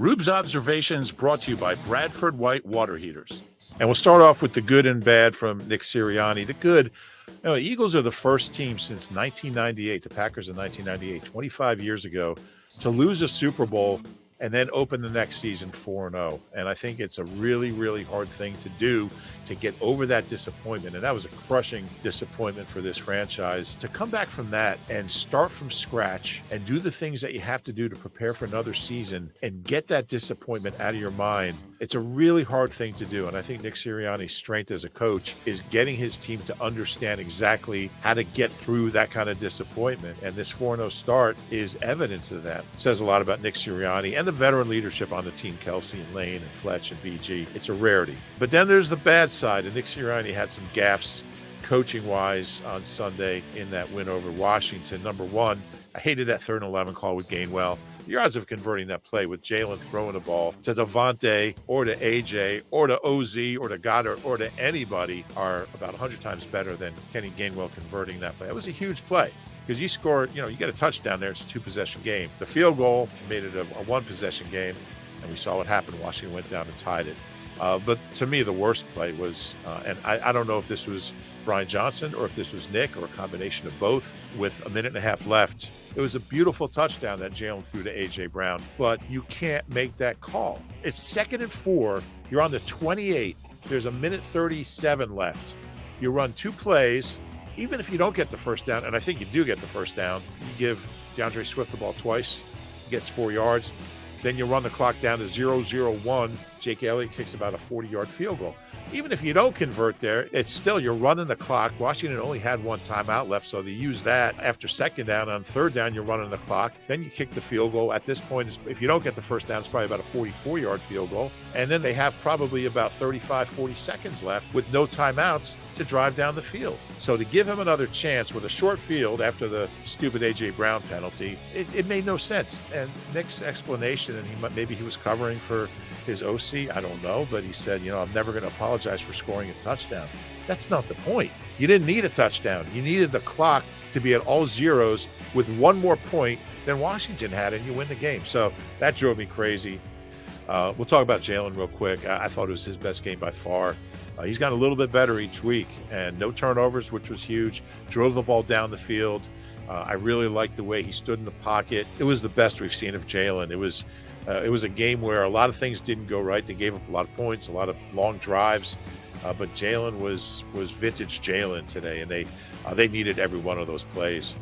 Rube's Observations brought to you by Bradford White Water Heaters. And we'll start off with the good and bad from Nick Sirianni. The good, Eagles are the first team since 1998, the Packers in 1998, 25 years ago, to lose a Super Bowl and then open the next season 4-0. And I think it's a really, really hard thing to do to get over that disappointment. And that was a crushing disappointment for this franchise. To come back from that and start from scratch and do the things that you have to do to prepare for another season and get that disappointment out of your mind, it's a really hard thing to do. And I think Nick Sirianni's strength as a coach is getting his team to understand exactly how to get through that kind of disappointment. And this 4-0 start is evidence of that. It says a lot about Nick Sirianni and the veteran leadership on the team, Kelsey and Lane and Fletch and BG. It's a rarity. But then there's the bad side, and Nick Sirianni had some gaffes coaching-wise on Sunday in that win over Washington. Number one, I hated that 3rd and 11 call with Gainwell. The odds of converting that play with Jalen throwing the ball to Devontae or to AJ or to OZ or to Goddard or to anybody are about 100 times better than Kenny Gainwell converting that play. That was a huge play because you scored, you get a touchdown there. It's a 2-possession game. The field goal made it a 1-possession game, and we saw what happened. Washington went down and tied it. But to me, the worst play was, and I don't know if this was Brian Johnson or if this was Nick or a combination of both, with a minute and a half left. It was a beautiful touchdown that Jalen threw to A.J. Brown, but you can't make that call. It's 2nd and 4. You're on the 28. There's a minute 37 left. You run 2 plays. Even if you don't get the first down, and I think you do get the first down, you give DeAndre Swift the ball twice, he gets 4 yards. Then you run the clock down to 0-0-1. Jake Elliott kicks about a 40-yard field goal. Even if you don't convert there, it's still, you're running the clock. Washington only had 1 timeout left, so they use that. After 2nd down, on 3rd down, you're running the clock. Then you kick the field goal. At this point, if you don't get the first down, it's probably about a 44-yard field goal. And then they have probably about 35, 40 seconds left with no timeouts to drive down the field. So to give him another chance with a short field after the stupid A.J. Brown penalty, it made no sense. And Nick's explanation, and maybe he was covering for his OC, I don't know, but he said, I'm never going to apologize for scoring a touchdown. That's not the point. You didn't need a touchdown. You needed the clock to be at all zeros with 1 more point than Washington had, and you win the game. So that drove me crazy. We'll talk about Jalen real quick. I thought it was his best game by far. He's gotten a little bit better each week, and no turnovers, which was huge. Drove the ball down the field. I really liked the way he stood in the pocket. It was the best we've seen of Jalen. It was a game where a lot of things didn't go right. They gave up a lot of points, a lot of long drives, but Jalen was vintage Jalen today, and they needed every one of those plays.